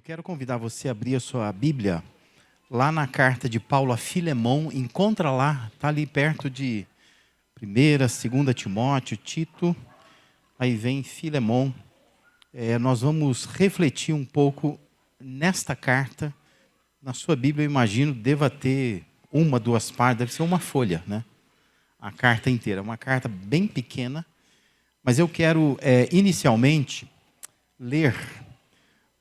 quero convidar você a abrir a sua Bíblia lá na carta de Paulo a Filemão. Encontra lá, está ali perto de 1ª, 2ª Timóteo, Tito, aí vem Filemão. Nós vamos refletir um pouco nesta carta. Na sua Bíblia, eu imagino, deva ter 1, 2 páginas, deve ser uma folha, né? A carta inteira, uma carta bem pequena, mas eu quero inicialmente ler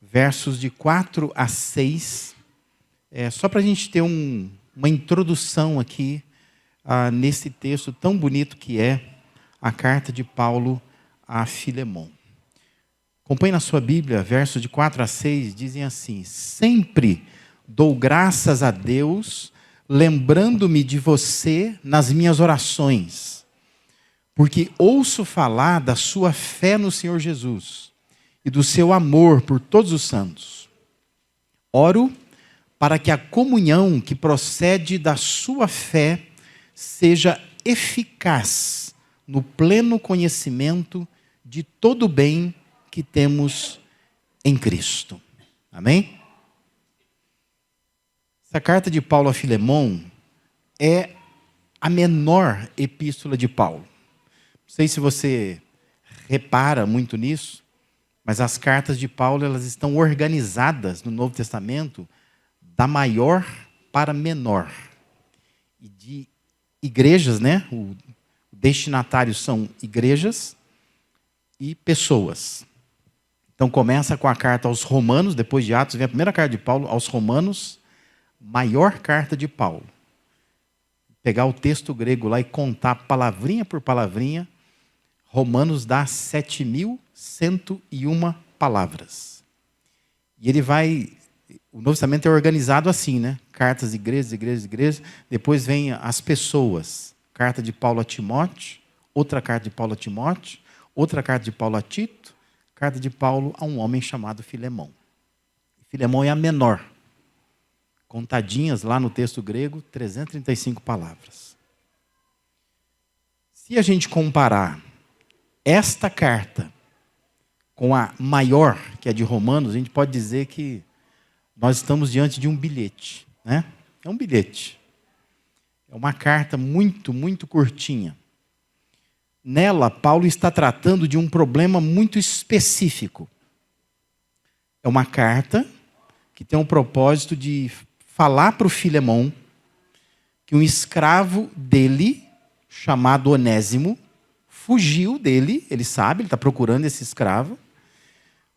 versos de 4 a 6, só para a gente ter uma introdução aqui nesse texto tão bonito que é a carta de Paulo a Filemão. Acompanhe na sua Bíblia, versos de 4 a 6, dizem assim: sempre dou graças a Deus, lembrando-me de você nas minhas orações, porque ouço falar da sua fé no Senhor Jesus e do seu amor por todos os santos. Oro para que a comunhão que procede da sua fé seja eficaz no pleno conhecimento de todo o bem que temos em Cristo. Amém? Essa carta de Paulo a Filemão é a menor epístola de Paulo. Não sei se você repara muito nisso, mas as cartas de Paulo elas estão organizadas no Novo Testamento da maior para menor. E de igrejas, né? O destinatário são igrejas e pessoas. Então começa com a carta aos Romanos, depois de Atos vem a primeira carta de Paulo aos Romanos, maior carta de Paulo. Pegar o texto grego lá e contar palavrinha por palavrinha, Romanos dá 7.101 palavras. E ele vai... O Novo Testamento é organizado assim, né? Cartas, igrejas. Depois vem as pessoas. Carta de Paulo a Timóteo, outra carta de Paulo a Timóteo, outra carta de Paulo a Tito, carta de Paulo a um homem chamado Filemão. Filemão é a menor. Contadinhas lá no texto grego, 335 palavras. Se a gente comparar esta carta com a maior, que é de Romanos, a gente pode dizer que nós estamos diante de um bilhete, né? É um bilhete. É uma carta muito, muito curtinha. Nela, Paulo está tratando de um problema muito específico. É uma carta que tem o propósito de falar para o Filemão que um escravo dele, chamado Onésimo, fugiu dele, ele sabe, ele está procurando esse escravo,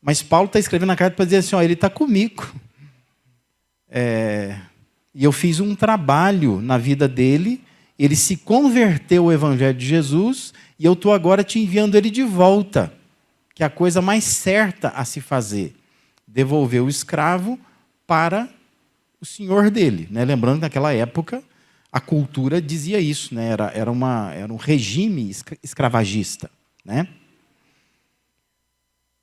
mas Paulo está escrevendo a carta para dizer assim, ele está comigo. E eu fiz um trabalho na vida dele, ele se converteu ao Evangelho de Jesus, e eu estou agora te enviando ele de volta, que é a coisa mais certa a se fazer. Devolver o escravo para o senhor dele. Né? Lembrando que naquela época a cultura dizia isso, né? Era um regime escravagista. Né?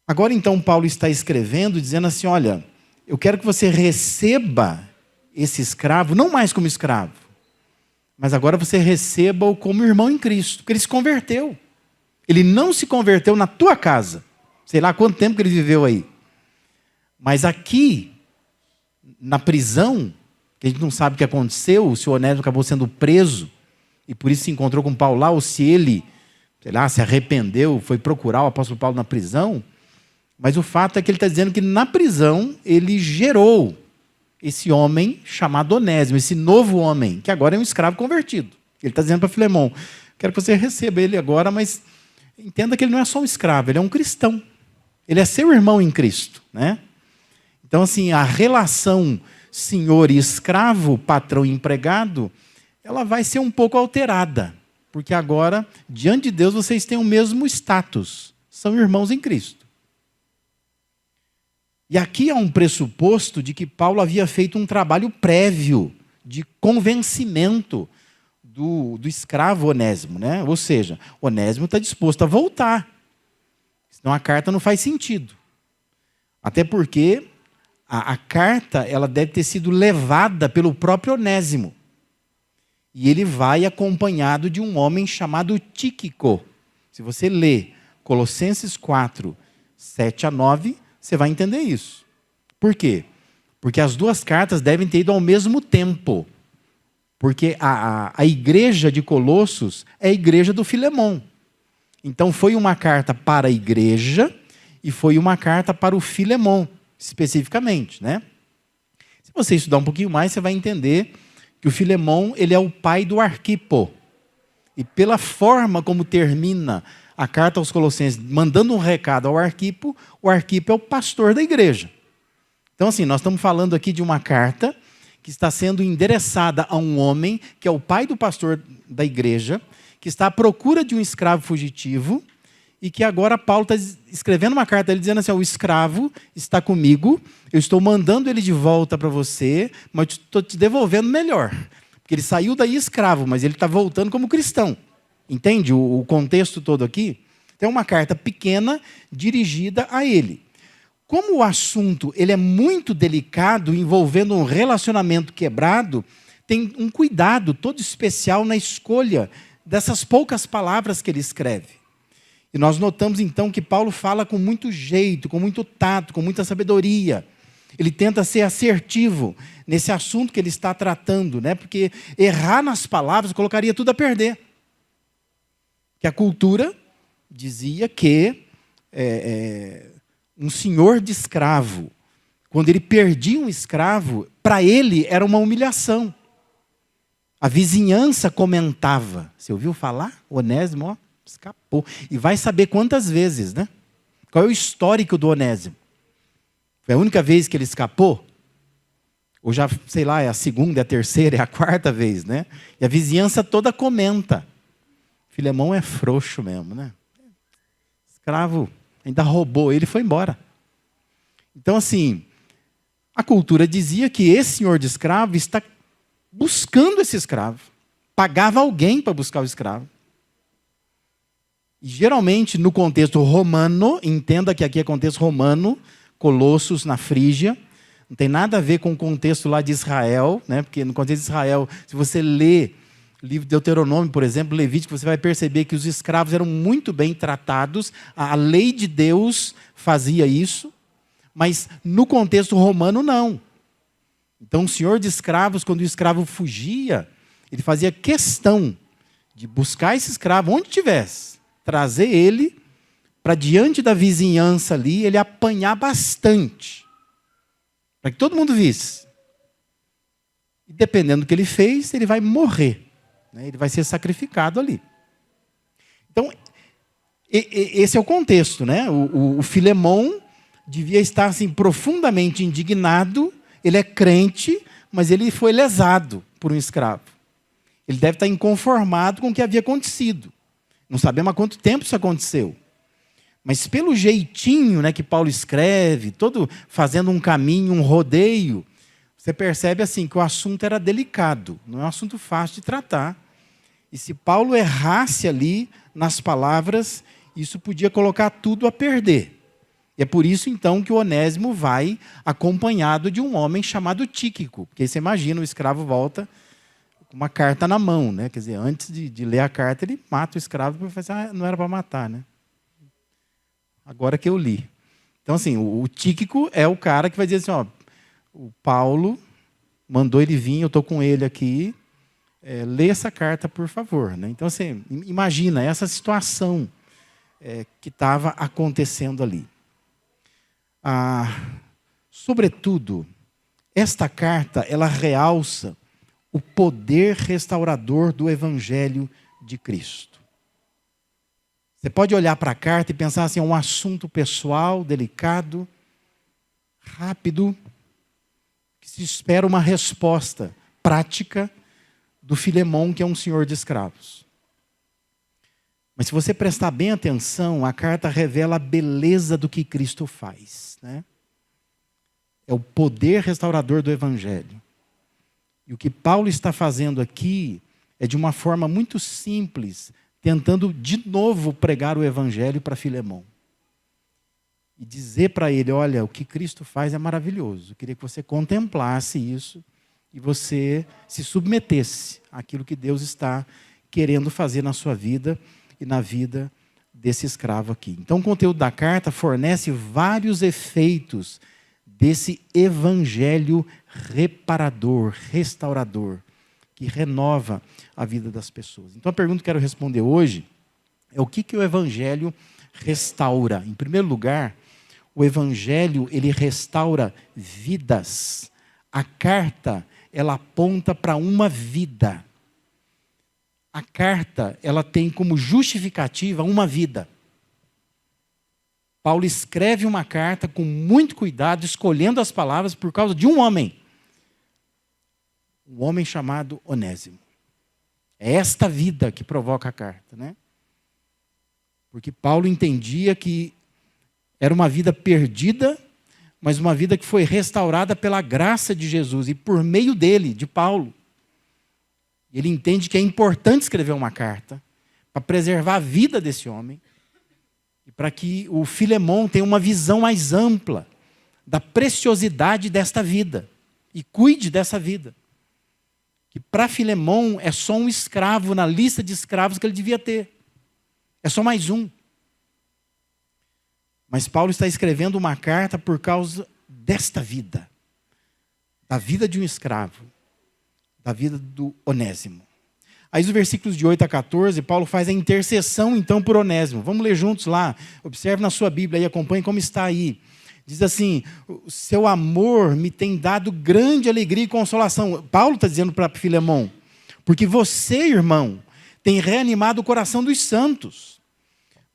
Agora então Paulo está escrevendo, dizendo assim, olha, eu quero que você receba esse escravo, não mais como escravo, mas agora você receba-o como irmão em Cristo, porque ele se converteu. Ele não se converteu na tua casa. Sei lá quanto tempo que ele viveu aí. Mas aqui, na prisão, que a gente não sabe o que aconteceu, se o Onésimo acabou sendo preso, e por isso se encontrou com Paulo lá, ou se ele, sei lá, se arrependeu, foi procurar o apóstolo Paulo na prisão. Mas o fato é que ele está dizendo que na prisão ele gerou esse homem chamado Onésimo, esse novo homem, que agora é um escravo convertido. Ele está dizendo para Filemão, quero que você receba ele agora, mas entenda que ele não é só um escravo, ele é um cristão. Ele é seu irmão em Cristo. Né? Então, assim, a relação senhor e escravo, patrão e empregado, ela vai ser um pouco alterada, porque agora, diante de Deus, vocês têm o mesmo status, são irmãos em Cristo. E aqui há um pressuposto de que Paulo havia feito um trabalho prévio de convencimento do escravo Onésimo. Né? Ou seja, Onésimo está disposto a voltar. Senão a carta não faz sentido. Até porque a carta ela deve ter sido levada pelo próprio Onésimo. E ele vai acompanhado de um homem chamado Tíquico. Se você ler Colossenses 4, 7 a 9, você vai entender isso. Por quê? Porque as duas cartas devem ter ido ao mesmo tempo. Porque a igreja de Colossos é a igreja do Filemon. Então foi uma carta para a igreja e foi uma carta para o Filemon, especificamente, né? Se você estudar um pouquinho mais, você vai entender que o Filemon, ele é o pai do Arquipo. E pela forma como termina a carta aos Colossenses, mandando um recado ao Arquipo, o Arquipo é o pastor da igreja. Então, assim, nós estamos falando aqui de uma carta que está sendo endereçada a um homem que é o pai do pastor da igreja, que está à procura de um escravo fugitivo, e que agora Paulo está escrevendo uma carta, ele dizendo assim, o escravo está comigo, eu estou mandando ele de volta para você, mas estou te devolvendo melhor. Porque ele saiu daí escravo, mas ele está voltando como cristão. Entende o contexto todo aqui? Então é uma carta pequena dirigida a ele. Como o assunto ele é muito delicado, envolvendo um relacionamento quebrado, tem um cuidado todo especial na escolha dessas poucas palavras que ele escreve. E nós notamos então que Paulo fala com muito jeito, com muito tato, com muita sabedoria. Ele tenta ser assertivo nesse assunto que ele está tratando, né? Porque errar nas palavras colocaria tudo a perder. Que a cultura dizia que um senhor de escravo, quando ele perdia um escravo, para ele era uma humilhação. A vizinhança comentava. Você ouviu falar? Onésimo, ó, escapou. E vai saber quantas vezes, né? Qual é o histórico do Onésimo? Foi a única vez que ele escapou? Ou já, sei lá, é a segunda, é a terceira, é a quarta vez, né? E a vizinhança toda comenta. Filemão é frouxo mesmo, né? Escravo ainda roubou ele e foi embora. Então, assim, a cultura dizia que esse senhor de escravo está buscando esse escravo. Pagava alguém para buscar o escravo. E, geralmente, no contexto romano, entenda que aqui é contexto romano, Colossos, na Frígia, não tem nada a ver com o contexto lá de Israel, né? Porque no contexto de Israel, se você lê o livro de Deuteronômio, por exemplo, Levítico, você vai perceber que os escravos eram muito bem tratados, a lei de Deus fazia isso, mas no contexto romano não. Então o senhor de escravos, quando o escravo fugia, ele fazia questão de buscar esse escravo onde tivesse, trazer ele para diante da vizinhança ali, ele apanhar bastante, para que todo mundo visse. E dependendo do que ele fez, ele vai morrer. Ele vai ser sacrificado ali. Então, esse é o contexto, né? O Filemon devia estar assim, profundamente indignado. Ele é crente, mas ele foi lesado por um escravo. Ele deve estar inconformado com o que havia acontecido. Não sabemos há quanto tempo isso aconteceu. Mas pelo jeitinho, né, que Paulo escreve, todo fazendo um caminho, um rodeio, você percebe assim que o assunto era delicado, não é um assunto fácil de tratar. E se Paulo errasse ali nas palavras, isso podia colocar tudo a perder. E é por isso, então, que o Onésimo vai acompanhado de um homem chamado Tíquico. Porque você imagina, o escravo volta com uma carta na mão, né? Quer dizer, antes de ler a carta, ele mata o escravo, porque fala assim, não era para matar, né? Agora que eu li. Então, assim, o Tíquico é o cara que vai dizer assim, ó, o Paulo mandou ele vir, eu estou com ele aqui, lê essa carta, por favor. Né? Então, assim, imagina essa situação que estava acontecendo ali. Sobretudo, esta carta, ela realça o poder restaurador do Evangelho de Cristo. Você pode olhar para a carta e pensar assim, é um assunto pessoal, delicado, rápido, que se espera uma resposta prática do Filemon, que é um senhor de escravos. Mas se você prestar bem atenção, a carta revela a beleza do que Cristo faz. Né? É o poder restaurador do Evangelho. E o que Paulo está fazendo aqui é de uma forma muito simples, tentando de novo pregar o Evangelho para Filemon. E dizer para ele, olha, o que Cristo faz é maravilhoso. Eu queria que você contemplasse isso e você se submetesse àquilo que Deus está querendo fazer na sua vida e na vida desse escravo aqui. Então, o conteúdo da carta fornece vários efeitos desse evangelho reparador, restaurador, que renova a vida das pessoas. Então a pergunta que eu quero responder hoje é o que o evangelho restaura. Em primeiro lugar, o evangelho, ele restaura vidas. A carta, ela aponta para uma vida. A carta, ela tem como justificativa uma vida. Paulo escreve uma carta com muito cuidado, escolhendo as palavras por causa de um homem. Um homem chamado Onésimo. É esta vida que provoca a carta, né? Porque Paulo entendia que era uma vida perdida, mas uma vida que foi restaurada pela graça de Jesus e por meio dele, de Paulo. Ele entende que é importante escrever uma carta para preservar a vida desse homem e para que o Filemão tenha uma visão mais ampla da preciosidade desta vida e cuide dessa vida. Que para Filemão é só um escravo na lista de escravos que ele devia ter. É só mais um. Mas Paulo está escrevendo uma carta por causa desta vida. Da vida de um escravo. Da vida do Onésimo. Aí, nos versículos de 8 a 14, Paulo faz a intercessão, então, por Onésimo. Vamos ler juntos lá. Observe na sua Bíblia e acompanhe como está aí. Diz assim, o seu amor me tem dado grande alegria e consolação. Paulo está dizendo para Filemão, porque você, irmão, tem reanimado o coração dos santos.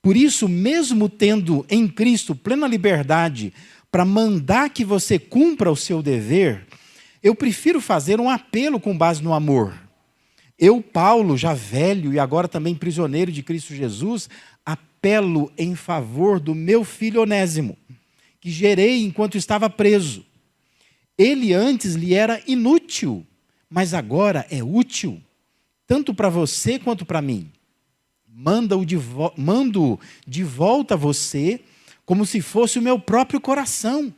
Por isso, mesmo tendo em Cristo plena liberdade para mandar que você cumpra o seu dever, eu prefiro fazer um apelo com base no amor. Eu, Paulo, já velho e agora também prisioneiro de Cristo Jesus, apelo em favor do meu filho Onésimo, que gerei enquanto estava preso. Ele antes lhe era inútil, mas agora é útil, tanto para você quanto para mim. Mando-o de volta a você, como se fosse o meu próprio coração.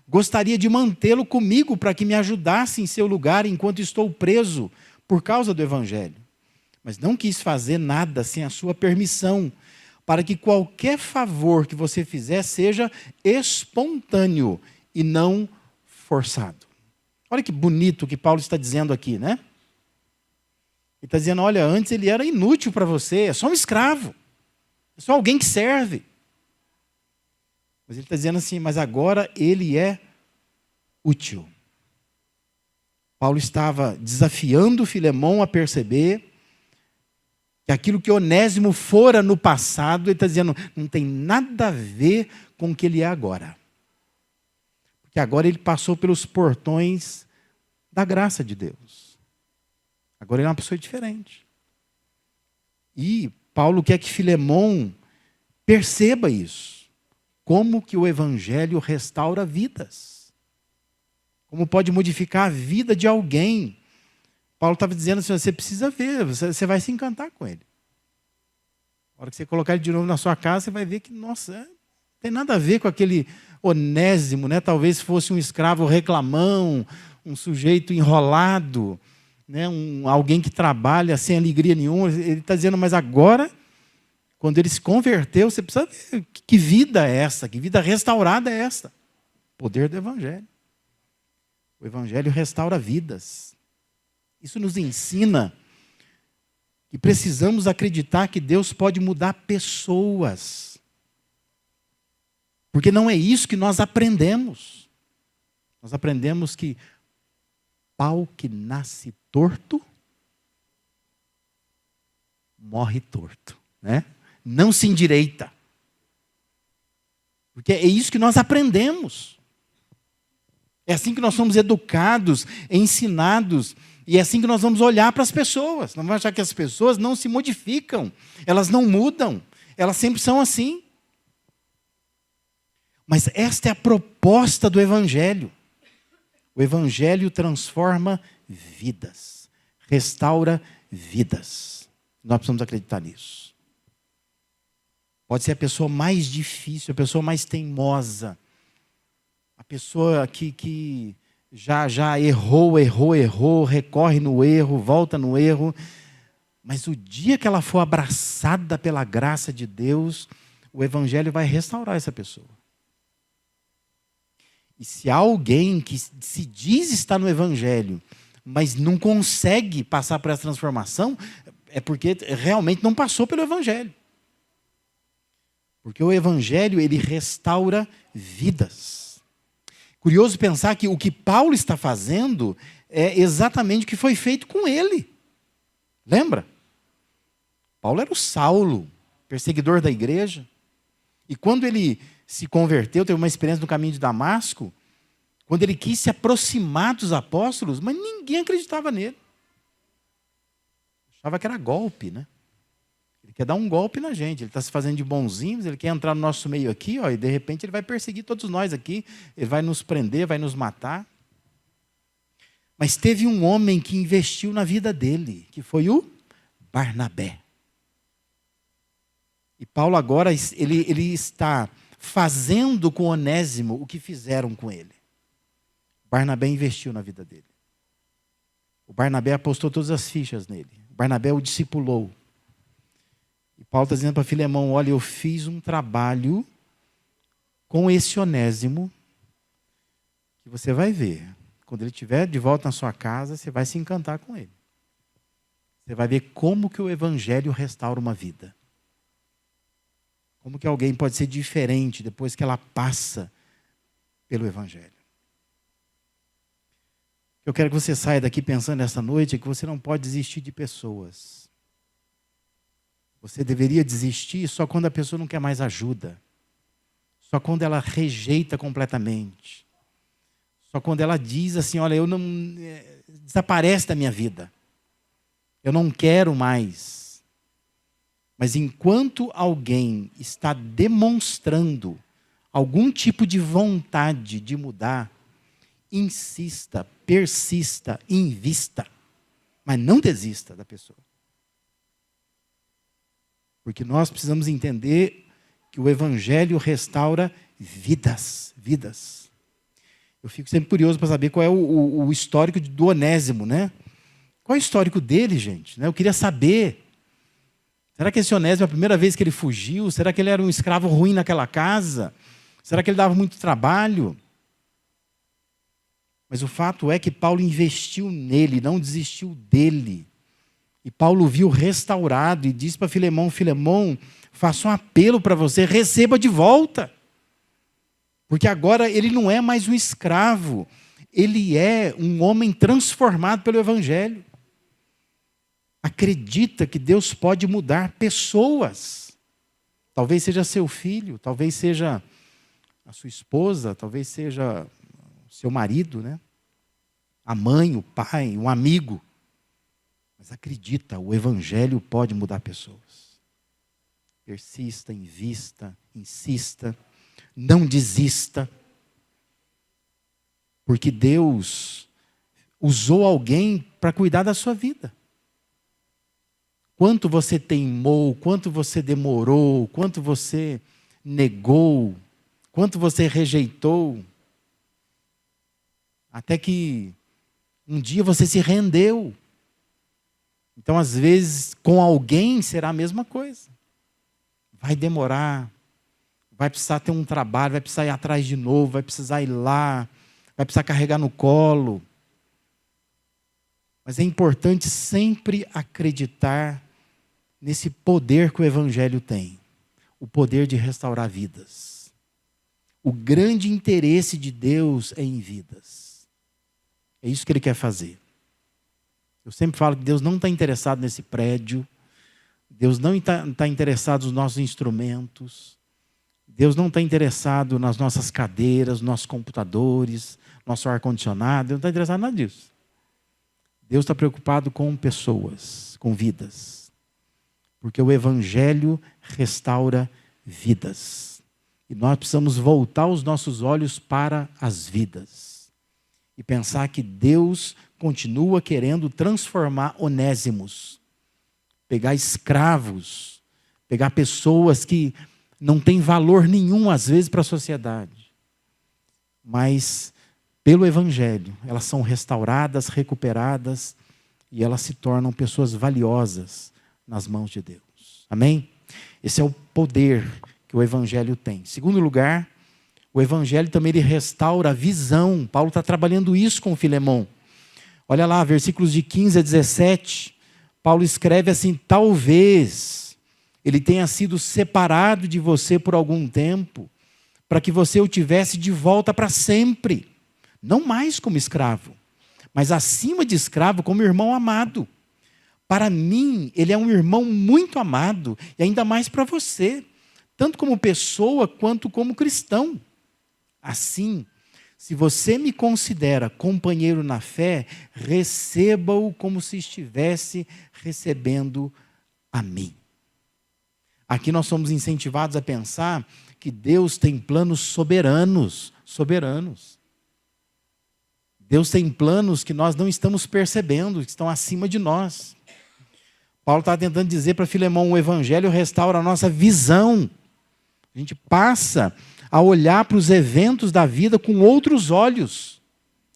Gostaria de mantê-lo comigo para que me ajudasse em seu lugar enquanto estou preso por causa do Evangelho. Mas não quis fazer nada sem a sua permissão, para que qualquer favor que você fizer seja espontâneo e não forçado. Olha que bonito o que Paulo está dizendo aqui, né? Ele está dizendo, olha, antes ele era inútil para você, é só um escravo, é só alguém que serve. Mas ele está dizendo assim, mas agora ele é útil. Paulo estava desafiando Filemão a perceber que aquilo que Onésimo fora no passado, ele está dizendo, não tem nada a ver com o que ele é agora. Porque agora ele passou pelos portões da graça de Deus. Agora ele é uma pessoa diferente. E Paulo quer que Filemão perceba isso. Como que o Evangelho restaura vidas. Como pode modificar a vida de alguém. Paulo estava dizendo assim, você precisa ver, você vai se encantar com ele. Na hora que você colocar ele de novo na sua casa, você vai ver que, nossa, não tem nada a ver com aquele Onésimo, né? Talvez fosse um escravo reclamão, um sujeito enrolado, né? Alguém que trabalha sem alegria nenhuma. Ele está dizendo, mas agora, quando ele se converteu, você precisa ver que vida é essa, que vida restaurada é essa. Poder do Evangelho. O Evangelho restaura vidas. Isso nos ensina que precisamos acreditar que Deus pode mudar pessoas. Porque não é isso que nós aprendemos. Nós aprendemos que pau que nasce torto, morre torto, né? Não se endireita. Porque é isso que nós aprendemos. É assim que nós somos educados, ensinados, e é assim que nós vamos olhar para as pessoas. Não vamos achar que as pessoas não se modificam, elas não mudam, elas sempre são assim. Mas esta é a proposta do Evangelho. O Evangelho transforma vidas, restaura vidas. Nós precisamos acreditar nisso. Pode ser a pessoa mais difícil, a pessoa mais teimosa, a pessoa que já errou, recorre no erro, volta no erro. Mas o dia que ela for abraçada pela graça de Deus, o Evangelho vai restaurar essa pessoa. E se há alguém que se diz estar no Evangelho, mas não consegue passar por essa transformação, é porque realmente não passou pelo Evangelho. Porque o Evangelho, ele restaura vidas. Curioso pensar que o que Paulo está fazendo é exatamente o que foi feito com ele. Lembra? Paulo era o Saulo, perseguidor da igreja. E quando ele se converteu, teve uma experiência no caminho de Damasco, quando ele quis se aproximar dos apóstolos, mas ninguém acreditava nele. Achava que era golpe, né? Ele quer dar um golpe na gente, ele está se fazendo de bonzinho, ele quer entrar no nosso meio aqui, ó, e de repente ele vai perseguir todos nós aqui, ele vai nos prender, vai nos matar. Mas teve um homem que investiu na vida dele, que foi o Barnabé. E Paulo agora, ele está fazendo com Onésimo o que fizeram com ele. Barnabé investiu na vida dele. O Barnabé apostou todas as fichas nele. O Barnabé o discipulou. E Paulo está dizendo para Filemão, olha, eu fiz um trabalho com esse Onésimo que você vai ver. Quando ele estiver de volta na sua casa, você vai se encantar com ele. Você vai ver como que o Evangelho restaura uma vida. Como que alguém pode ser diferente depois que ela passa pelo Evangelho. Eu quero que você saia daqui pensando nessa noite que você não pode desistir de pessoas. Você deveria desistir só quando a pessoa não quer mais ajuda. Só quando ela rejeita completamente. Só quando ela diz assim, olha, eu não desaparece da minha vida. Eu não quero mais. Mas enquanto alguém está demonstrando algum tipo de vontade de mudar, insista, persista, invista, mas não desista da pessoa. Porque nós precisamos entender que o Evangelho restaura vidas, vidas. Eu fico sempre curioso para saber qual é o histórico do Onésimo, né? Qual é o histórico dele, gente? Eu queria saber. Será que esse Onésimo, a primeira vez que ele fugiu, será que ele era um escravo ruim naquela casa? Será que ele dava muito trabalho? Mas o fato é que Paulo investiu nele, não desistiu dele. E Paulo viu restaurado e disse para Filemão, Filemão, faço um apelo para você, receba de volta. Porque agora ele não é mais um escravo, ele é um homem transformado pelo Evangelho. Acredita que Deus pode mudar pessoas. Talvez seja seu filho, talvez seja a sua esposa, talvez seja o seu marido, né? A mãe, o pai, um amigo. Mas acredita, o Evangelho pode mudar pessoas. Persista, invista, insista, não desista. Porque Deus usou alguém para cuidar da sua vida. Quanto você teimou, quanto você demorou, quanto você negou, quanto você rejeitou, até que um dia você se rendeu. Então, às vezes, com alguém será a mesma coisa. Vai demorar, vai precisar ter um trabalho, vai precisar ir atrás de novo, vai precisar ir lá, vai precisar carregar no colo. Mas é importante sempre acreditar nesse poder que o Evangelho tem. O poder de restaurar vidas. O grande interesse de Deus é em vidas. É isso que Ele quer fazer. Eu sempre falo que Deus não está interessado nesse prédio. Deus não está interessado nos nossos instrumentos. Deus não está interessado nas nossas cadeiras, nos nossos computadores, nosso ar-condicionado. Deus não está interessado em nada disso. Deus está preocupado com pessoas, com vidas. Porque o Evangelho restaura vidas. E nós precisamos voltar os nossos olhos para as vidas. E pensar que Deus continua querendo transformar onésimos. Pegar escravos. Pegar pessoas que não têm valor nenhum, às vezes, para a sociedade. Mas, pelo Evangelho, elas são restauradas, recuperadas, e elas se tornam pessoas valiosas nas mãos de Deus. Amém? Esse é o poder que o Evangelho tem. Em segundo lugar, O evangelho também ele restaura a visão. Paulo está trabalhando isso com Filemão. Olha lá, versículos de 15 a 17. Paulo escreve assim: talvez ele tenha sido separado de você por algum tempo, para que você o tivesse de volta para sempre. Não mais como escravo, mas acima de escravo, como irmão amado. Para mim, ele é um irmão muito amado, e ainda mais para você, tanto como pessoa quanto como cristão. Assim, se você me considera companheiro na fé, receba-o como se estivesse recebendo a mim. Aqui nós somos incentivados a pensar que Deus tem planos soberanos. Deus tem planos que nós não estamos percebendo, que estão acima de nós. Paulo está tentando dizer para Filemão: o evangelho restaura a nossa visão. A gente passa a olhar para os eventos da vida com outros olhos,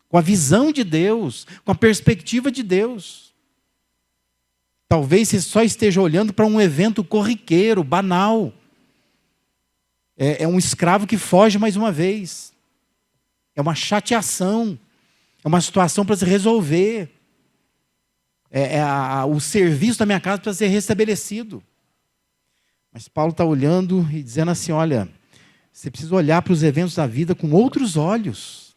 com a visão de Deus, com a perspectiva de Deus. Talvez você só esteja olhando para um evento corriqueiro, banal. É um escravo que foge mais uma vez. É uma chateação. É uma situação para se resolver. O serviço da minha casa para ser restabelecido. Mas Paulo está olhando e dizendo assim: olha, você precisa olhar para os eventos da vida com outros olhos.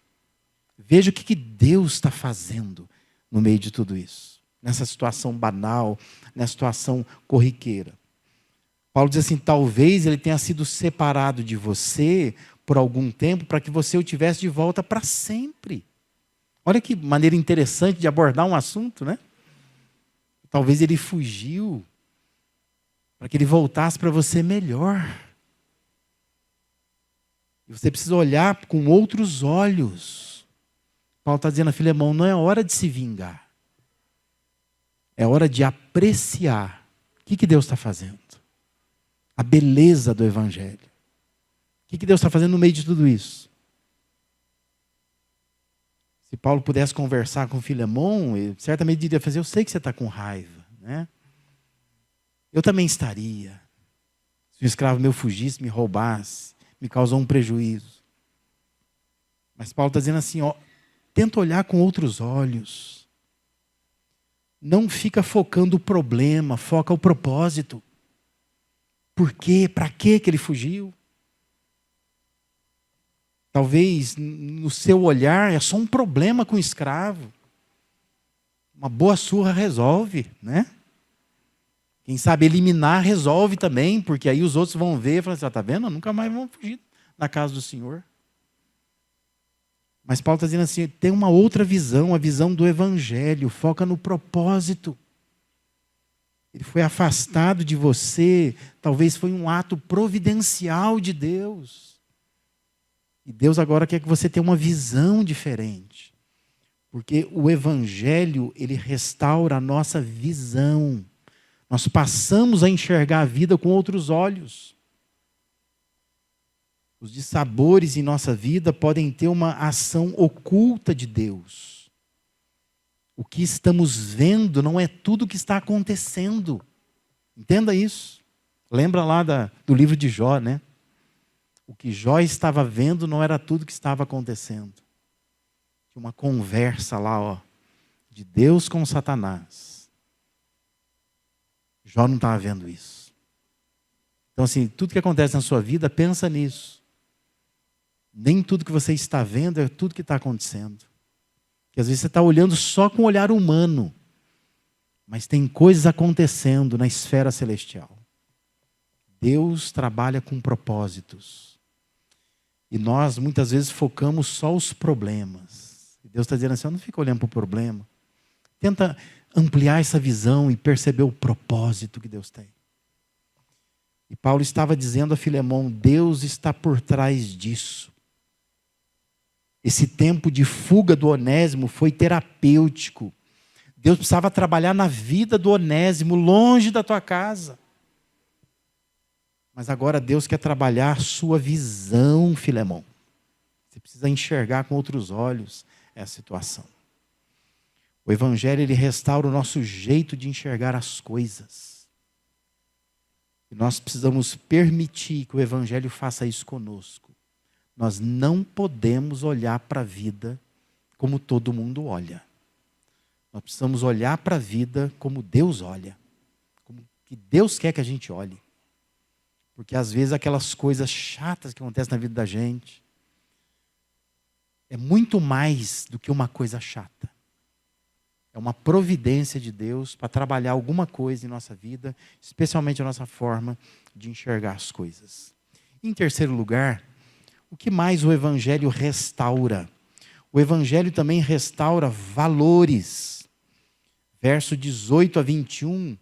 Veja o que Deus está fazendo no meio de tudo isso. Nessa situação banal, nessa situação corriqueira. Paulo diz assim: talvez ele tenha sido separado de você por algum tempo para que você o tivesse de volta para sempre. Olha que maneira interessante de abordar um assunto, né? Talvez ele fugiu para que ele voltasse para você melhor. E você precisa olhar com outros olhos. Paulo está dizendo a Filemão: não é hora de se vingar. É hora de apreciar o que Deus está fazendo. A beleza do evangelho. O que Deus está fazendo no meio de tudo isso? Se Paulo pudesse conversar com Filemão, ele certamente diria fazer: eu sei que você está com raiva, né? Eu também estaria. Se um escravo meu fugisse, me roubasse, me causou um prejuízo. Mas Paulo está dizendo assim: ó, tenta olhar com outros olhos. Não fica focando o problema, foca o propósito. Por quê? Para que ele fugiu? Talvez no seu olhar é só um problema com o escravo. Uma boa surra resolve, né? Quem sabe eliminar resolve também, porque aí os outros vão ver e falar assim: está vendo? Nunca mais vão fugir da casa do Senhor. Mas Paulo está dizendo assim: tem uma outra visão, a visão do evangelho, foca no propósito. Ele foi afastado de você, talvez foi um ato providencial de Deus. E Deus agora quer que você tenha uma visão diferente. Porque o evangelho, ele restaura a nossa visão. Nós passamos a enxergar a vida com outros olhos. Os dissabores em nossa vida podem ter uma ação oculta de Deus. O que estamos vendo não é tudo o que está acontecendo. Entenda isso. Lembra lá do livro de Jó, né? O que Jó estava vendo não era tudo o que estava acontecendo. Tinha uma conversa lá, de Deus com Satanás. Jó não estava vendo isso. Então, assim, tudo que acontece na sua vida, pensa nisso. Nem tudo que você está vendo é tudo que está acontecendo. Porque às vezes você está olhando só com o olhar humano, mas tem coisas acontecendo na esfera celestial. Deus trabalha com propósitos. E nós, muitas vezes, focamos só os problemas. E Deus está dizendo assim: não fica olhando para o problema. Tenta ampliar essa visão e perceber o propósito que Deus tem. E Paulo estava dizendo a Filemão: Deus está por trás disso. Esse tempo de fuga do Onésimo foi terapêutico. Deus precisava trabalhar na vida do Onésimo, longe da tua casa. Mas agora Deus quer trabalhar a sua visão, Filemão. Você precisa enxergar com outros olhos essa situação. O evangelho, ele restaura o nosso jeito de enxergar as coisas. E nós precisamos permitir que o evangelho faça isso conosco. Nós não podemos olhar para a vida como todo mundo olha. Nós precisamos olhar para a vida como Deus olha. Como que Deus quer que a gente olhe. Porque às vezes aquelas coisas chatas que acontecem na vida da gente é muito mais do que uma coisa chata. É uma providência de Deus para trabalhar alguma coisa em nossa vida, especialmente a nossa forma de enxergar as coisas. Em terceiro lugar, o que mais o Evangelho restaura? O Evangelho também restaura valores. Verso 18 a 21,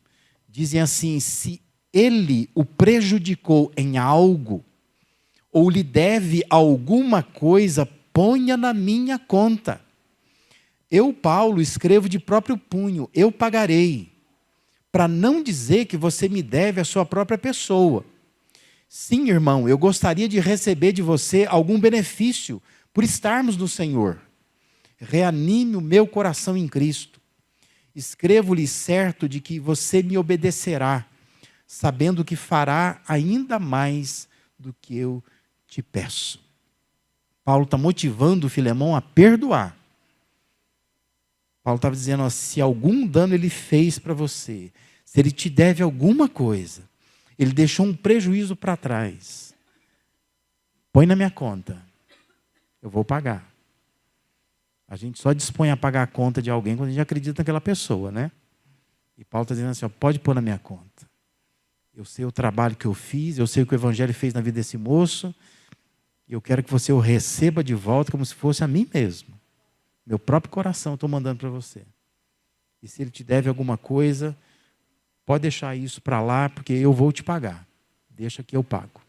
dizem assim: se ele o prejudicou em algo, ou lhe deve alguma coisa, ponha na minha conta. Eu, Paulo, escrevo de próprio punho, eu pagarei, para não dizer que você me deve a sua própria pessoa. Sim, irmão, eu gostaria de receber de você algum benefício por estarmos no Senhor. Reanime o meu coração em Cristo. Escrevo-lhe certo de que você me obedecerá, sabendo que fará ainda mais do que eu te peço. Paulo está motivando o Filemão a perdoar. Paulo estava dizendo, ó, se algum dano ele fez para você, se ele te deve alguma coisa, ele deixou um prejuízo para trás, põe na minha conta, eu vou pagar. A gente só dispõe a pagar a conta de alguém quando a gente acredita naquela pessoa, né? E Paulo está dizendo assim, ó, pode pôr na minha conta. Eu sei o trabalho que eu fiz, eu sei o que o Evangelho fez na vida desse moço, e eu quero que você o receba de volta como se fosse a mim mesmo. Meu próprio coração estou mandando para você. E se ele te deve alguma coisa, pode deixar isso para lá, porque eu vou te pagar. Deixa que eu pago.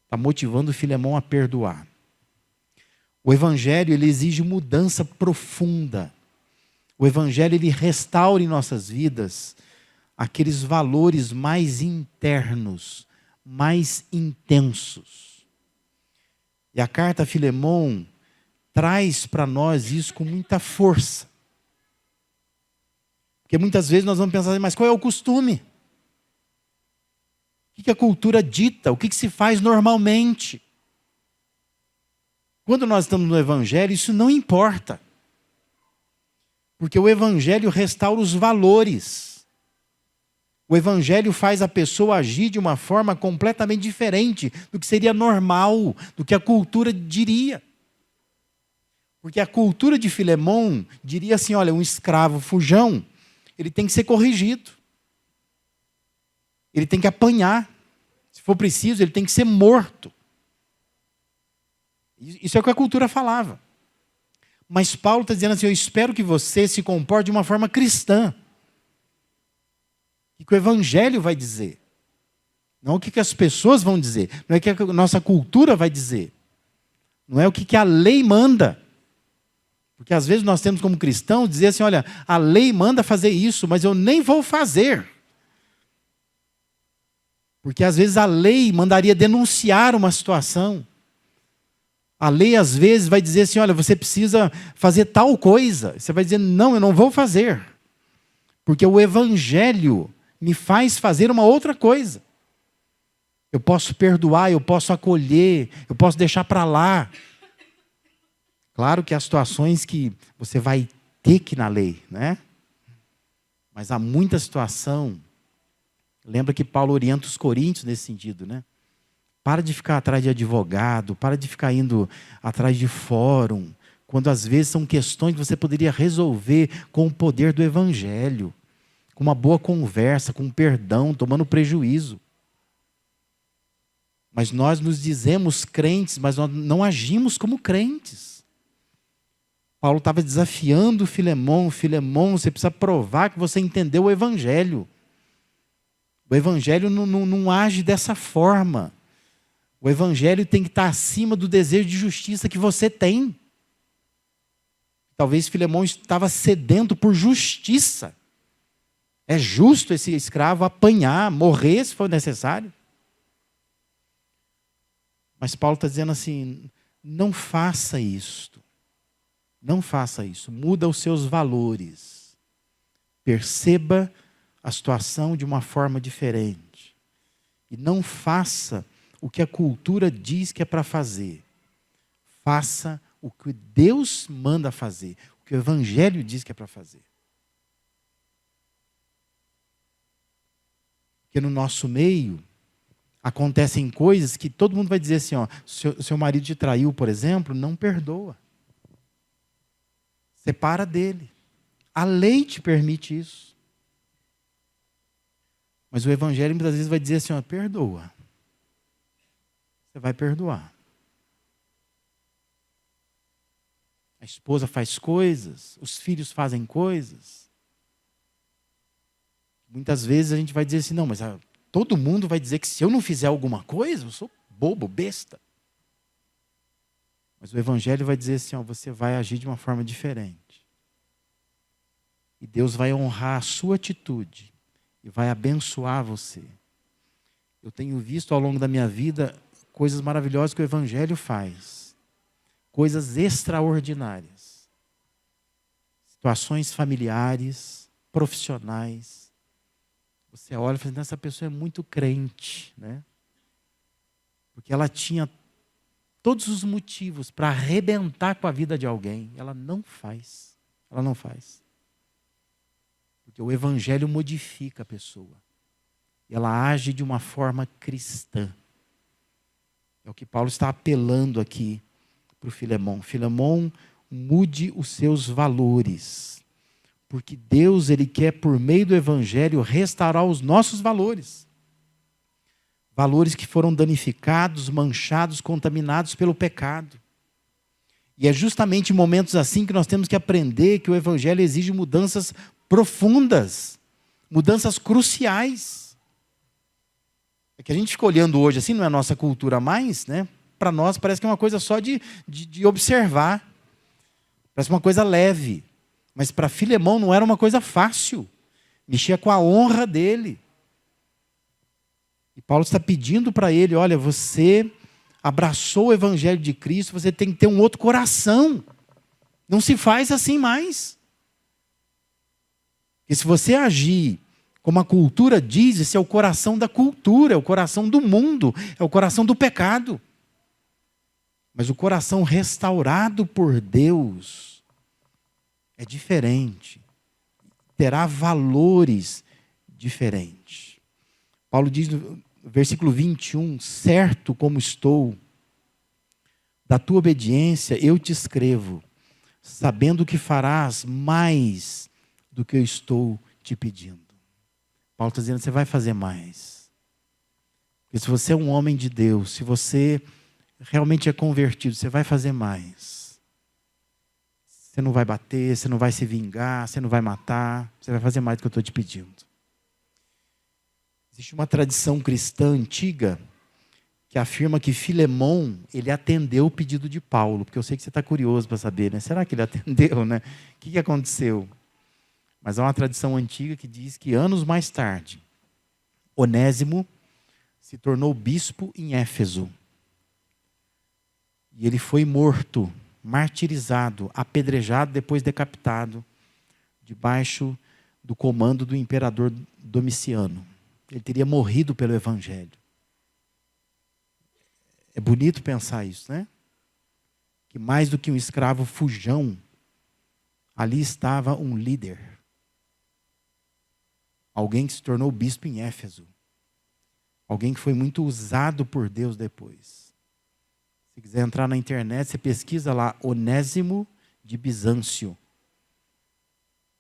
Está motivando o Filemão a perdoar. O Evangelho ele exige mudança profunda. O Evangelho ele restaura em nossas vidas aqueles valores mais internos, mais intensos. E a carta a Filemão traz para nós isso com muita força. Porque muitas vezes nós vamos pensar assim, mas qual é o costume? O que a cultura dita? O que se faz normalmente? Quando nós estamos no Evangelho, isso não importa. Porque o Evangelho restaura os valores. O Evangelho faz a pessoa agir de uma forma completamente diferente do que seria normal, do que a cultura diria. Porque a cultura de Filemão diria assim, olha, um escravo fujão, ele tem que ser corrigido. Ele tem que apanhar. Se for preciso, ele tem que ser morto. Isso é o que a cultura falava. Mas Paulo está dizendo assim, eu espero que você se comporte de uma forma cristã. O que o Evangelho vai dizer. Não o que as pessoas vão dizer. Não é o que a nossa cultura vai dizer. Não é o que a lei manda. Porque às vezes nós temos como cristãos dizer assim, olha, a lei manda fazer isso, mas eu nem vou fazer. Porque às vezes a lei mandaria denunciar uma situação. A lei às vezes vai dizer assim, olha, você precisa fazer tal coisa. Você vai dizer, não, eu não vou fazer. Porque o Evangelho me faz fazer uma outra coisa. Eu posso perdoar, eu posso acolher, eu posso deixar para lá. Claro que há situações que você vai ter que ir na lei, né? Mas há muita situação. Lembra que Paulo orienta os coríntios nesse sentido, né? Para de ficar atrás de advogado, para de ficar indo atrás de fórum, quando às vezes são questões que você poderia resolver com o poder do Evangelho, com uma boa conversa, com perdão, tomando prejuízo. Mas nós nos dizemos crentes, mas nós não agimos como crentes. Paulo estava desafiando Filemão, você precisa provar que você entendeu o Evangelho. O Evangelho não age dessa forma. O Evangelho tem que estar acima do desejo de justiça que você tem. Talvez Filemão estava sedento por justiça. É justo esse escravo apanhar, morrer se for necessário. Mas Paulo está dizendo assim, não faça isto. Não faça isso. Muda os seus valores. Perceba a situação de uma forma diferente. E não faça o que a cultura diz que é para fazer. Faça o que Deus manda fazer, o que o Evangelho diz que é para fazer. Porque no nosso meio acontecem coisas que todo mundo vai dizer assim, ó, seu marido te traiu, por exemplo, não perdoa. Separa dele. A lei te permite isso. Mas o Evangelho muitas vezes vai dizer assim, ó, perdoa. Você vai perdoar. A esposa faz coisas, os filhos fazem coisas. Muitas vezes a gente vai dizer assim, não, mas todo mundo vai dizer que se eu não fizer alguma coisa, eu sou bobo, besta. Mas o Evangelho vai dizer assim, ó, você vai agir de uma forma diferente. E Deus vai honrar a sua atitude e vai abençoar você. Eu tenho visto ao longo da minha vida coisas maravilhosas que o Evangelho faz. Coisas extraordinárias. Situações familiares, profissionais. Você olha e fala, essa pessoa é muito crente, né? Porque ela tinha todos os motivos para arrebentar com a vida de alguém. Ela não faz. Ela não faz. Porque o Evangelho modifica a pessoa. E ela age de uma forma cristã. É o que Paulo está apelando aqui para o Filemão. Filemão, mude os seus valores. Porque Deus, Ele quer, por meio do Evangelho, restaurar os nossos valores. Valores que foram danificados, manchados, contaminados pelo pecado. E é justamente em momentos assim que nós temos que aprender que o Evangelho exige mudanças profundas, mudanças cruciais. É que a gente fica olhando hoje assim, não é a nossa cultura mais, né? Para nós parece que é uma coisa só de observar. Parece uma coisa leve. Mas para Filemão não era uma coisa fácil. Mexia com a honra dele. E Paulo está pedindo para ele, olha, você abraçou o Evangelho de Cristo, você tem que ter um outro coração. Não se faz assim mais. E se você agir como a cultura diz, esse é o coração da cultura, é o coração do mundo, é o coração do pecado. Mas o coração restaurado por Deus é diferente. Terá valores diferentes. Paulo diz no versículo 21, certo como estou, da tua obediência eu te escrevo, sabendo que farás mais do que eu estou te pedindo. Paulo está dizendo, você vai fazer mais. Porque se você é um homem de Deus, se você realmente é convertido, você vai fazer mais. Você não vai bater, você não vai se vingar, você não vai matar, você vai fazer mais do que eu estou te pedindo. Existe uma tradição cristã antiga que afirma que Filemão, ele atendeu o pedido de Paulo, porque eu sei que você está curioso para saber, né? Será que ele atendeu, né? O que aconteceu? Mas há uma tradição antiga que diz que anos mais tarde, Onésimo se tornou bispo em Éfeso. E ele foi morto, martirizado, apedrejado, depois decapitado, debaixo do comando do imperador Domiciano. Ele teria morrido pelo Evangelho. É bonito pensar isso, né? Que mais do que um escravo fujão, ali estava um líder. Alguém que se tornou bispo em Éfeso. Alguém que foi muito usado por Deus depois. Se quiser entrar na internet, você pesquisa lá, Onésimo de Bizâncio.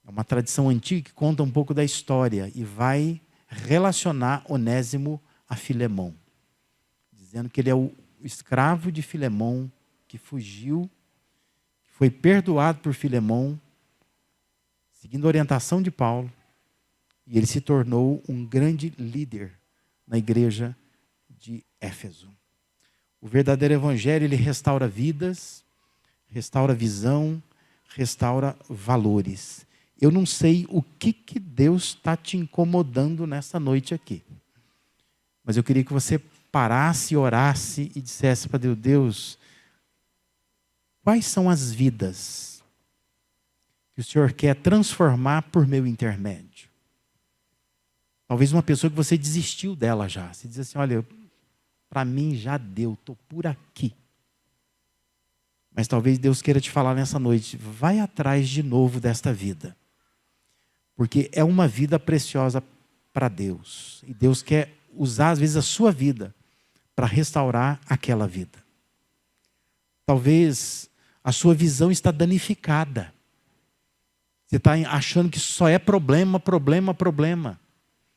É uma tradição antiga que conta um pouco da história e vai relacionar Onésimo a Filemão. Dizendo que ele é o escravo de Filemão, que fugiu, que foi perdoado por Filemão, seguindo a orientação de Paulo, e ele se tornou um grande líder na igreja de Éfeso. O verdadeiro evangelho, ele restaura vidas, restaura visão, restaura valores. Eu não sei o que Deus está te incomodando nessa noite aqui. Mas eu queria que você parasse, orasse e dissesse para Deus, Deus, quais são as vidas que o Senhor quer transformar por meu intermédio? Talvez uma pessoa que você desistiu dela já. Você diz assim, olha, para mim já deu, estou por aqui. Mas talvez Deus queira te falar nessa noite, vai atrás de novo desta vida. Porque é uma vida preciosa para Deus. E Deus quer usar, às vezes, a sua vida para restaurar aquela vida. Talvez a sua visão está danificada. Você está achando que só é problema, problema, problema.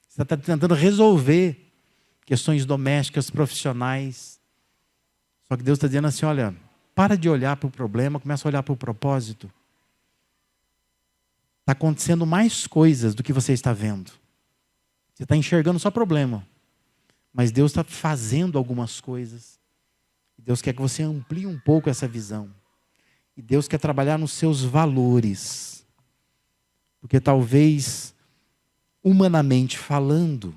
Você está tentando resolver questões domésticas, profissionais. Só que Deus está dizendo assim, olha, para de olhar para o problema, começa a olhar para o propósito. Está acontecendo mais coisas do que você está vendo. Você está enxergando só problema. Mas Deus está fazendo algumas coisas. Deus quer que você amplie um pouco essa visão. E Deus quer trabalhar nos seus valores. Porque talvez, humanamente falando,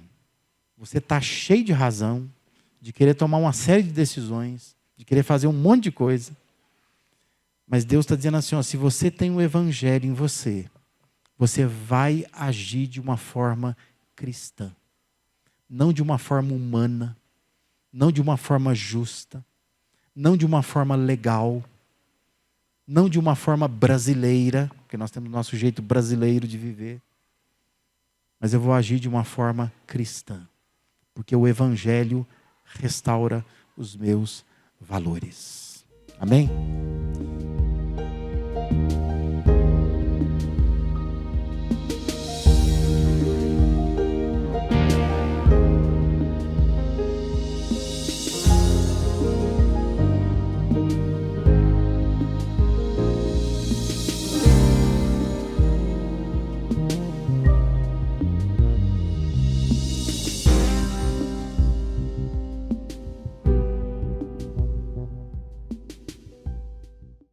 você está cheio de razão, de querer tomar uma série de decisões, de querer fazer um monte de coisa. Mas Deus está dizendo assim, ó, se você tem o evangelho em você, você vai agir de uma forma cristã. Não de uma forma humana, não de uma forma justa, não de uma forma legal, não de uma forma brasileira, porque nós temos o nosso jeito brasileiro de viver, mas eu vou agir de uma forma cristã, porque o evangelho restaura os meus valores. Amém?